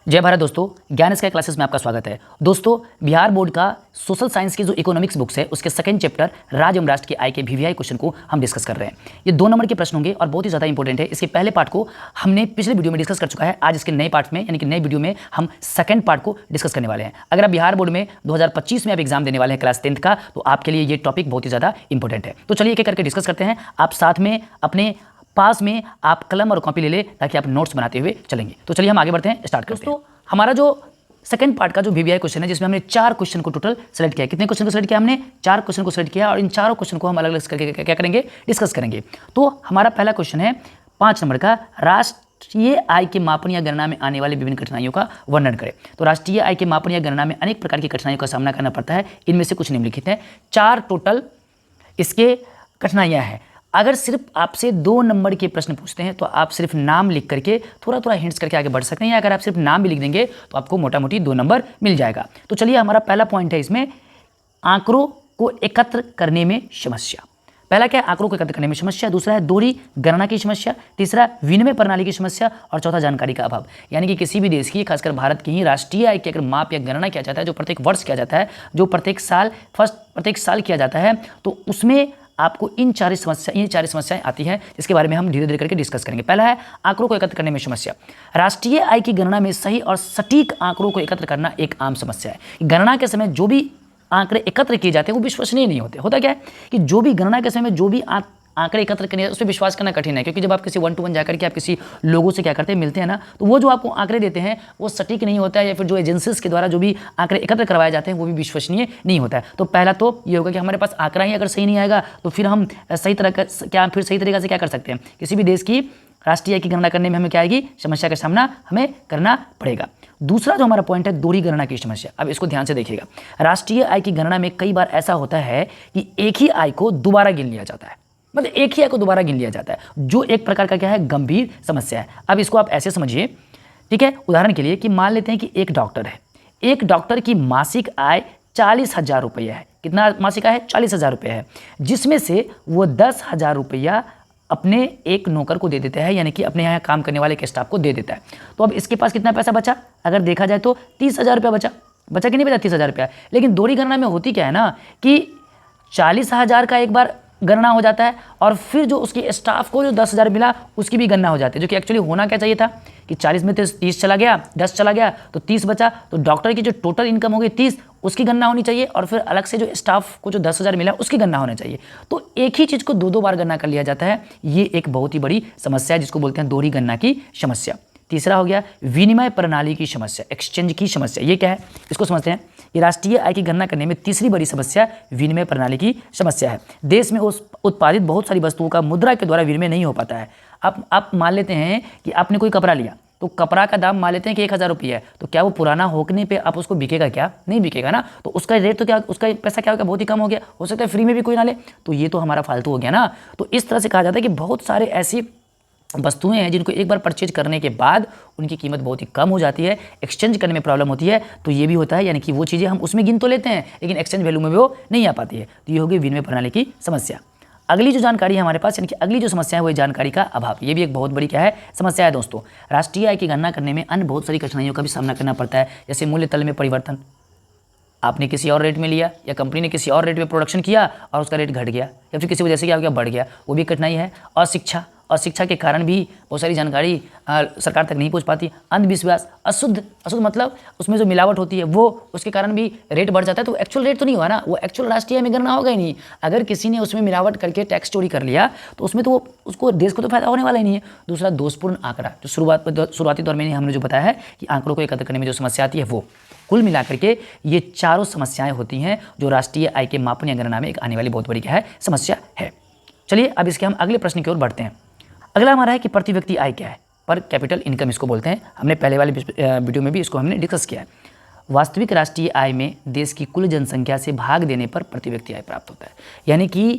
जय भारत दोस्तों, ज्ञान स्काई क्लासेस में आपका स्वागत है। दोस्तों, बिहार बोर्ड का सोशल साइंस की जो इकोनॉमिक्स बुक्स है उसके सेकंड चैप्टर राज्य एवं राष्ट्र की आय के वीवीआई क्वेश्चन को हम डिस्कस कर रहे हैं। ये 2 नंबर के प्रश्न होंगे और बहुत ही ज़्यादा इंपॉर्टेंट है। इसके पहले पार्ट को हमने पिछले वीडियो में डिस्कस कर चुका है। आज इसके नए पार्ट में यानी कि नए वीडियो में हम सेकंड पार्ट को डिस्कस करने वाले हैं। अगर आप बिहार बोर्ड में 2025 में आप एग्जाम देने वाले हैं क्लास 10th का, तो आपके लिए ये टॉपिक बहुत ही ज़्यादा इंपॉर्टेंट है। तो चलिए एक एक करके डिस्कस करते हैं। आप साथ में अपने पास में आप कलम और कॉपी ले ले ताकि आप नोट्स बनाते हुए चलेंगे। तो चलिए हम आगे बढ़ते हैं, स्टार्ट करते हैं। दोस्तों, हमारा जो सेकंड पार्ट का जो वीवीआई क्वेश्चन है जिसमें हमने 4 क्वेश्चन को टोटल सेलेक्ट किया। कितने क्वेश्चन को सेलेक्ट किया हमने? 4 क्वेश्चन को सेलेक्ट किया और इन चारों क्वेश्चन को हम अलग अलग करके क्या करेंगे, डिस्कस करेंगे। तो हमारा पहला क्वेश्चन है 5 नंबर का, राष्ट्रीय आय के मापन या गणना में आने वाली विभिन्न कठिनाइयों का वर्णन करें। तो राष्ट्रीय आय के मापन या गणना में अनेक प्रकार की कठिनाइयों का सामना करना पड़ता है। इनमें से कुछ निम्नलिखित हैं। 4 टोटल इसके कठिनाइयाँ हैं। अगर सिर्फ आपसे 2 नंबर के प्रश्न पूछते हैं तो आप सिर्फ नाम लिख करके थोड़ा थोड़ा हिंट्स करके आगे बढ़ सकते हैं, या अगर आप सिर्फ नाम भी लिख देंगे तो आपको मोटा मोटी 2 नंबर मिल जाएगा। तो चलिए, हमारा पहला पॉइंट है इसमें आंकड़ों को एकत्र करने में समस्या। पहला क्या है? आंकड़ों को एकत्र करने में समस्या। दूसरा है दोहरी गणना की समस्या। तीसरा विनिमय प्रणाली की समस्या। और चौथा जानकारी का अभाव। यानी कि किसी भी देश की, खासकर भारत की ही राष्ट्रीय आय की अगर माप या गणना किया जाता है, जो प्रत्येक वर्ष किया जाता है, जो प्रत्येक साल किया जाता है, तो उसमें आपको ये 4 समस्याएं आती हैं, जिसके बारे में हम धीरे धीरे करके डिस्कस करेंगे। पहला है आंकड़ों को एकत्र करने में समस्या। राष्ट्रीय आय की गणना में सही और सटीक आंकड़ों को एकत्र करना एक आम समस्या है। गणना के समय जो भी आंकड़े एकत्र किए जाते हैं वो विश्वसनीय नहीं होते। होता क्या है कि जो भी गणना के समय जो भी आंकड़े एकत्र करने उस पर विश्वास करना कठिन है, क्योंकि जब आप किसी 1 to 1 जाकर के आप किसी लोगों से क्या करते हैं, मिलते हैं ना, तो वो जो आपको आंकड़े देते हैं वो सटीक नहीं होता है, या फिर जो एजेंसीज के द्वारा जो भी आंकड़े एकत्र करवाए जाते हैं वो भी विश्वसनीय नहीं होता है। तो पहला तो ये होगा कि हमारे पास आंकड़ा ही अगर सही नहीं आएगा तो फिर हम सही तरीके से क्या कर सकते हैं, किसी भी देश की राष्ट्रीय आय की गणना करने में हमें क्या आएगी, समस्या का सामना हमें करना पड़ेगा। दूसरा जो हमारा पॉइंट है दोहरी गणना की समस्या। अब इसको ध्यान से देखिएगा। राष्ट्रीय आय की गणना में कई बार ऐसा होता है कि एक ही आय को दोबारा गिन लिया जाता है, मतलब एक ही आय को दोबारा गिन लिया जाता है, जो एक प्रकार का क्या है, गंभीर समस्या है। अब इसको आप ऐसे समझिए, ठीक है। उदाहरण के लिए कि मान लेते हैं कि एक डॉक्टर है, एक डॉक्टर की मासिक आय 40,000 रुपये है। कितना मासिक आय है? 40,000 रुपये है, जिसमें से वो 10,000 रुपया अपने एक नौकर को दे देता है, यानी कि अपने यहाँ काम करने वाले के स्टाफ को दे देता है। तो अब इसके पास कितना पैसा बचा? अगर देखा जाए तो 30,000 रुपया बचा कि नहीं बचा? 30,000 रुपया। लेकिन दोहरी गणना में होती क्या है ना कि 40,000 का एक बार गणना हो जाता है और फिर जो उसके स्टाफ को जो 10,000 मिला उसकी भी गणना हो जाती है, जो कि एक्चुअली होना क्या चाहिए था कि 40 में 30 चला गया, 10 चला गया तो 30 बचा, तो डॉक्टर की जो टोटल इनकम हो गई 30, उसकी गणना होनी चाहिए, और फिर अलग से जो स्टाफ को जो 10,000 मिला उसकी गणना होना चाहिए। तो एक ही चीज़ को 2 बार गणना कर लिया जाता है। ये एक बहुत ही बड़ी समस्या है जिसको बोलते हैं दोहरी गणना की समस्या। तीसरा हो गया विनिमय प्रणाली की समस्या, एक्सचेंज की समस्या। ये क्या है, इसको समझते हैं। कि राष्ट्रीय आय की गणना करने में तीसरी बड़ी समस्या विनिमय प्रणाली की समस्या है। देश में उत्पादित बहुत सारी वस्तुओं का मुद्रा के द्वारा विनिमय नहीं हो पाता है। आप मान लेते हैं कि आपने कोई कपड़ा लिया, तो कपड़ा का दाम मान लेते हैं कि 1,000 रुपये है, तो क्या वो पुराना होने पे आप उसको बिकेगा? क्या नहीं बिकेगा ना। तो उसका रेट तो क्या, उसका पैसा क्या होगा, बहुत ही कम हो गया। हो सकता है फ्री में भी कोई ना ले, तो ये तो हमारा फालतू हो गया ना। तो इस तरह से कहा जाता है कि बहुत सारे ऐसी वस्तुएं हैं जिनको एक बार परचेज करने के बाद उनकी कीमत बहुत ही कम हो जाती है, एक्सचेंज करने में प्रॉब्लम होती है। तो ये भी होता है, यानी कि वो चीज़ें हम उसमें गिन तो लेते हैं लेकिन एक्सचेंज वैल्यू में वो नहीं आ पाती है। तो ये होगी विनिमय प्रणाली की समस्या। अगली जो जानकारी है हमारे पास, यानी कि अगली जो समस्या है वो जानकारी का अभाव। ये भी एक बहुत बड़ी क्या है, समस्या है दोस्तों। राष्ट्रीय आय की गणना करने में अन्य बहुत सारी कठिनाइयों का भी सामना करना पड़ता है, जैसे मूल्य तल में परिवर्तन। आपने किसी और रेट में लिया या कंपनी ने किसी और रेट में प्रोडक्शन किया और उसका रेट घट गया, या फिर किसी वजह से क्या हो गया, बढ़ गया, वो भी कठिनाई है। और शिक्षा के कारण भी बहुत सारी जानकारी सरकार तक नहीं पहुंच पाती। अंधविश्वास, अशुद्ध मतलब उसमें जो मिलावट होती है वो, उसके कारण भी रेट बढ़ जाता है। तो एक्चुअल रेट तो नहीं हुआ ना, वो एक्चुअल राष्ट्रीय में गणना होगा ही नहीं। अगर किसी ने उसमें मिलावट करके टैक्स चोरी कर लिया तो उसमें तो उसको देश को तो फायदा होने वाला ही नहीं है। दूसरा दोषपूर्ण आंकड़ा, जो शुरुआती दौर में हमने जो बताया है कि आंकड़ों को एकत्र करने में जो समस्या आती है वो। कुल मिलाकर के ये चारों समस्याएं होती हैं जो राष्ट्रीय आय के मापन या गणना में एक आने वाली बहुत बड़ी क्या है, समस्या है। चलिए अब इसके हम अगले प्रश्न की ओर बढ़ते हैं। अगला हमारा है कि प्रति व्यक्ति आय क्या है, पर कैपिटल इनकम इसको बोलते हैं। हमने पहले वाले वीडियो में भी इसको हमने डिस्कस किया है। वास्तविक राष्ट्रीय आय में देश की कुल जनसंख्या से भाग देने पर प्रति व्यक्ति आय प्राप्त होता है। यानी कि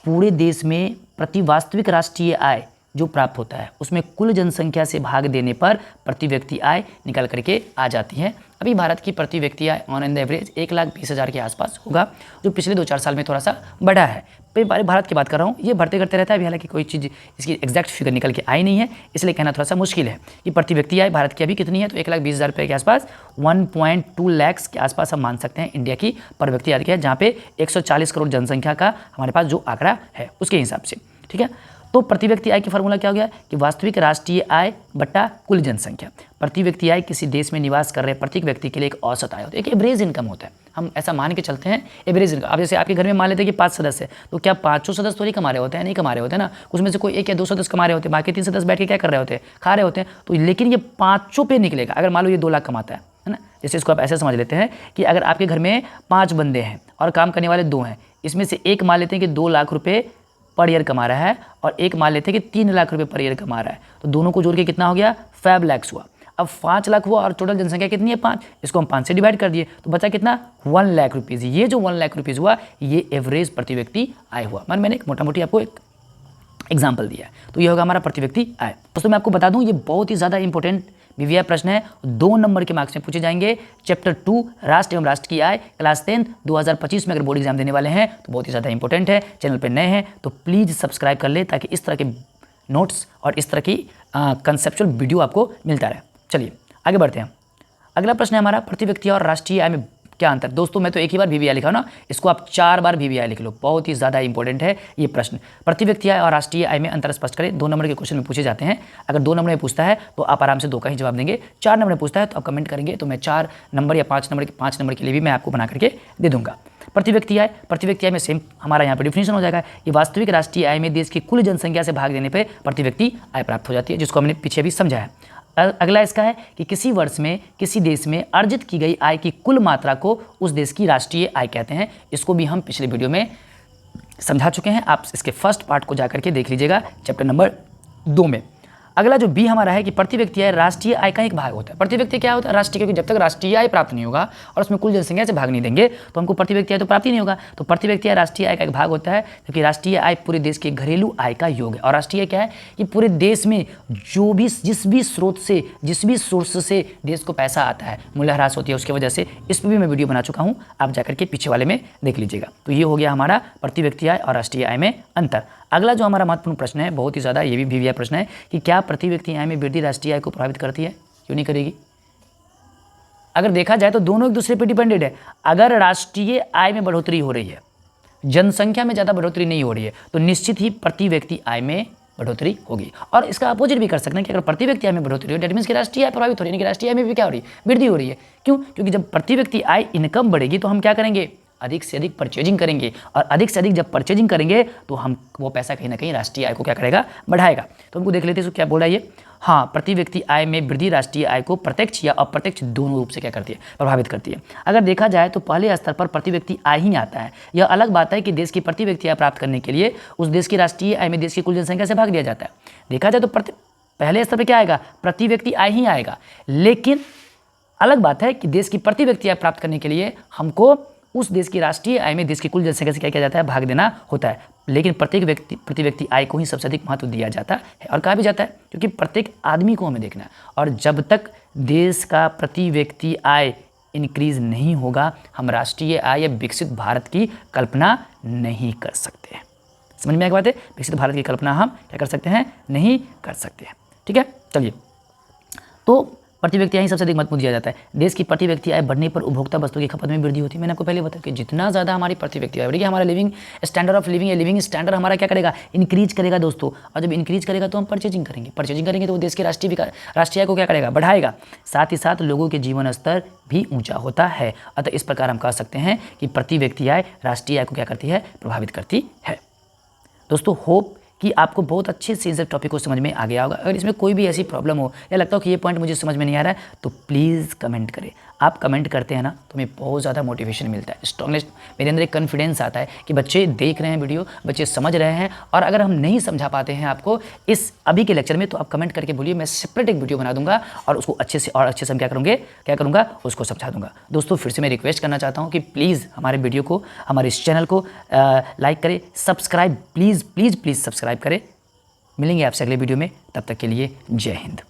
पूरे देश में प्रति वास्तविक राष्ट्रीय आय जो प्राप्त होता है उसमें कुल जनसंख्या से भाग देने पर प्रति व्यक्ति आय निकल करके आ जाती है। अभी भारत की प्रति व्यक्ति आय ऑन एन एवरेज 1,20,000 के आसपास होगा, जो पिछले 2-4 साल में थोड़ा सा बढ़ा है। भारत की बात कर रहा हूँ, ये बढ़ते घटते रहता है अभी, हालांकि कोई चीज़ इसकी एग्जैक्ट फिगर निकल के आई नहीं है, इसलिए कहना थोड़ा सा मुश्किल है कि प्रति व्यक्ति आय भारत की अभी कितनी है। तो 1,20,000 रुपये के आसपास, 1.2 लाख के आसपास हम मान सकते हैं इंडिया की पर व्यक्ति आय है, जहाँ पे 140 करोड़ जनसंख्या का हमारे पास जो आंकड़ा है उसके हिसाब से, ठीक है। तो प्रति व्यक्ति आय की फार्मूला क्या हो गया कि वास्तविक राष्ट्रीय आय बट्टा कुल जनसंख्या। प्रति व्यक्ति आय किसी देश में निवास कर रहे प्रत्येक व्यक्ति के लिए एक औसत आय होती है, एक एवरेज इनकम होता है। हम ऐसा मान के चलते हैं एवरेज इनकम। अब जैसे आपके घर में मान लेते हैं कि 5 सदस्य है, तो क्या 5 सदस्य थोड़ी कमा रहे होते हैं, नहीं कमा रहे होते हैं ना, उसमें से कोई 1 या 2 सदस्य कमा रहे होते हैं, बाकी 3 सदस्य बैठ के क्या कर रहे होते हैं, खा रहे होते हैं। तो लेकिन ये 5 पे निकलेगा। अगर मान लो ये 2 लाख कमाता है ना, जैसे इसको आप ऐसे समझ लेते हैं कि अगर आपके घर में 5 बंदे हैं और काम करने वाले 2 हैं, इसमें से एक मान लेते हैं कि 2 लाख रुपये पर ईयर कमा रहा है और एक मान लेते हैं कि 3 लाख रुपए पर ईयर कमा रहा है, तो दोनों को जोड़ के कितना हो गया, 5 लाख हुआ। अब 5 लाख हुआ और टोटल जनसंख्या कितनी है, 5, इसको हम 5 से डिवाइड कर दिए तो बचा कितना, 1 लाख रुपीज़। ये जो 1 लाख रुपीज़ हुआ ये एवरेज प्रति व्यक्ति आय हुआ। मैंने एक मोटा मोटी आपको एक एग्जाम्पल दिया है। तो ये होगा हमारा प्रति व्यक्ति आय। दोस्तों मैं आपको बता दूं ये बहुत ही ज़्यादा इंपॉर्टेंट बीवीआई प्रश्न है, 2 नंबर के मार्क्स में पूछे जाएंगे। चैप्टर 2 राष्ट्र एवं राष्ट्र की आय, क्लास 10 2025 में अगर बोर्ड एग्जाम देने वाले हैं तो बहुत ही ज़्यादा इंपॉर्टेंट है। चैनल पर नए हैं तो प्लीज़ सब्सक्राइब कर ले ताकि इस तरह के नोट्स और इस तरह की कंसेप्चुअल वीडियो आपको मिलता रहे। चलिए आगे बढ़ते हैं। अगला प्रश्न है हमारा, प्रति व्यक्ति और राष्ट्रीय आय में क्या अंतर। दोस्तों मैं तो एक ही बार वीवीआई लिखा हूं ना, इसको आप 4 बार वीवीआई लिख लो, बहुत ही ज़्यादा इंपॉर्टेंट है ये प्रश्न। प्रति व्यक्ति आय और राष्ट्रीय आय में अंतर स्पष्ट करें। 2 नंबर के क्वेश्चन में पूछे जाते हैं। अगर 2 नंबर में पूछता है तो आप आराम से 2 का ही जवाब देंगे, 4 नंबर में पूछता है तो आप कमेंट करेंगे तो मैं 4 नंबर या 5 नंबर के लिए भी मैं आपको बना करके दे दूंगा। प्रति व्यक्ति आय में सेम हमारा यहाँ पर डिफिनेशन हो जाएगा, ये वास्तविक राष्ट्रीय आय में देश की कुल जनसंख्या से भाग देने पर प्रति व्यक्ति आय प्राप्त हो जाती है, जिसको हमने पीछे भी समझा है। अगला इसका है कि किसी वर्ष में किसी देश में अर्जित की गई आय की कुल मात्रा को उस देश की राष्ट्रीय आय कहते हैं। इसको भी हम पिछले वीडियो में समझा चुके हैं, आप इसके फर्स्ट पार्ट को जाकर के देख लीजिएगा चैप्टर नंबर 2 में। अगला जो बी हमारा है कि प्रति व्यक्ति आय राष्ट्रीय आय का एक भाग होता है। प्रति व्यक्ति क्या होता है, राष्ट्रीय, क्योंकि जब तक राष्ट्रीय आय प्राप्त नहीं होगा और उसमें कुल जनसंख्या से भाग नहीं देंगे तो हमको प्रति व्यक्ति आय तो प्राप्त ही नहीं होगा। तो प्रति व्यक्ति आय राष्ट्रीय आय का एक भाग होता है, क्योंकि राष्ट्रीय आय पूरे देश के घरेलू आय का योग है। और राष्ट्रीय क्या है कि पूरे देश में जो भी जिस भी सोर्स से देश को पैसा आता है, मूल्यह्रास होती है उसकी वजह से, इस पर भी मैं वीडियो बना चुका हूँ, आप जाकर के पीछे वाले में देख लीजिएगा। तो ये हो गया हमारा प्रति व्यक्ति आय और राष्ट्रीय आय में अंतर। अगला जो हमारा महत्वपूर्ण प्रश्न है, बहुत ही ज़्यादा ये भी वीवीआई प्रश्न है कि क्या प्रति व्यक्ति आय में वृद्धि राष्ट्रीय आय को प्रभावित करती है, क्यों नहीं करेगी। अगर देखा जाए तो दोनों एक दूसरे पर डिपेंडेंट है। अगर राष्ट्रीय आय में बढ़ोतरी हो रही है, जनसंख्या में ज़्यादा बढ़ोतरी नहीं हो रही है, तो निश्चित ही प्रति व्यक्ति आय में बढ़ोतरी होगी। और इसका अपोजिट भी कर सकते हैं कि अगर प्रति व्यक्ति आय में बढ़ोतरी हो, डेट मीन्स कि राष्ट्रीय आय प्रभावित हो रही है, कि राष्ट्रीय आय में भी क्या हो रही है, वृद्धि हो रही है। क्यों, क्योंकि जब प्रति व्यक्ति आय इनकम बढ़ेगी तो हम क्या करेंगे, अधिक से अधिक परचेजिंग करेंगे, और अधिक से अधिक जब परचेजिंग करेंगे तो हम वो पैसा कहीं ना कहीं राष्ट्रीय आय को क्या करेगा, बढ़ाएगा। तो हमको देख लेते हैं क्या बोल रहा है ये। हाँ, प्रति व्यक्ति आय में वृद्धि राष्ट्रीय आय को प्रत्यक्ष या अप्रत्यक्ष दोनों रूप से क्या करती है, प्रभावित करती है। अगर देखा जाए तो पहले स्तर पर प्रति व्यक्ति आय ही आता है। यह अलग बात है कि देश की प्रति व्यक्ति आय प्राप्त करने के लिए उस देश की राष्ट्रीय आय में देश की कुल जनसंख्या से भाग दिया जाता है। देखा जाए तो पहले स्तर पर क्या आएगा, प्रति व्यक्ति आय ही आएगा। लेकिन अलग बात है कि देश की प्रति व्यक्ति आय प्राप्त करने के लिए हमको उस देश की राष्ट्रीय आय में देश की कुल जनसंख्या से क्या किया जाता है, भाग देना होता है। लेकिन प्रति व्यक्ति आय को ही सबसे अधिक महत्व दिया जाता है। और कहा भी जाता है क्योंकि प्रत्येक आदमी को हमें देखना है, और जब तक देश का प्रति व्यक्ति आय इंक्रीज नहीं होगा, हम राष्ट्रीय आय या विकसित भारत की कल्पना नहीं कर सकते। समझ में एक बात है, विकसित भारत की कल्पना हम क्या कर सकते हैं, नहीं कर सकते हैं। ठीक है, चलिए। तो प्रति व्यक्ति आय सबसे अधिक महत्व दिया जाता है। देश की प्रति व्यक्ति आय बढ़ने पर उपभोक्ता वस्तु की खपत में वृद्धि होती है। मैंने आपको पहले बताया कि जितना ज़्यादा हमारी प्रति व्यक्ति आय बढ़ेगी, हमारा लिविंग स्टैंडर्ड हमारा क्या करेगा, इंक्रीज करेगा दोस्तों। और जब इंक्रीज करेगा तो हम परचेजिंग करेंगे तो वो देश के राष्ट्रीय आय को क्या करेगा, बढ़ाएगा। साथ ही साथ लोगों के जीवन स्तर भी ऊँचा होता है। अतः इस प्रकार हम कह सकते हैं कि प्रति व्यक्ति आय राष्ट्रीय आय को क्या करती है, प्रभावित करती है। दोस्तों होप कि आपको बहुत अच्छे से इस टॉपिक को समझ में आ गया होगा। अगर इसमें कोई भी ऐसी प्रॉब्लम हो या लगता हो कि ये पॉइंट मुझे समझ में नहीं आ रहा है, तो प्लीज़ कमेंट करें। आप कमेंट करते हैं ना तो हमें बहुत ज़्यादा मोटिवेशन मिलता है, स्ट्रॉन्गनेस, मेरे अंदर एक कॉन्फिडेंस आता है कि बच्चे देख रहे हैं वीडियो, बच्चे समझ रहे हैं। और अगर हम नहीं समझा पाते हैं आपको इस अभी के लेक्चर में, तो आप कमेंट करके बोलिए, मैं सेपरेट एक वीडियो बना दूंगा और उसको अच्छे से हम क्या करूँगा उसको समझा दूंगा। दोस्तों फिर से मैं रिक्वेस्ट करना चाहता हूँ कि प्लीज़ हमारे वीडियो को, हमारे इस चैनल को लाइक करें, सब्सक्राइब प्लीज़ सब्सक्राइब करें। मिलेंगे आपसे अगले वीडियो में, तब तक के लिए जय हिंद।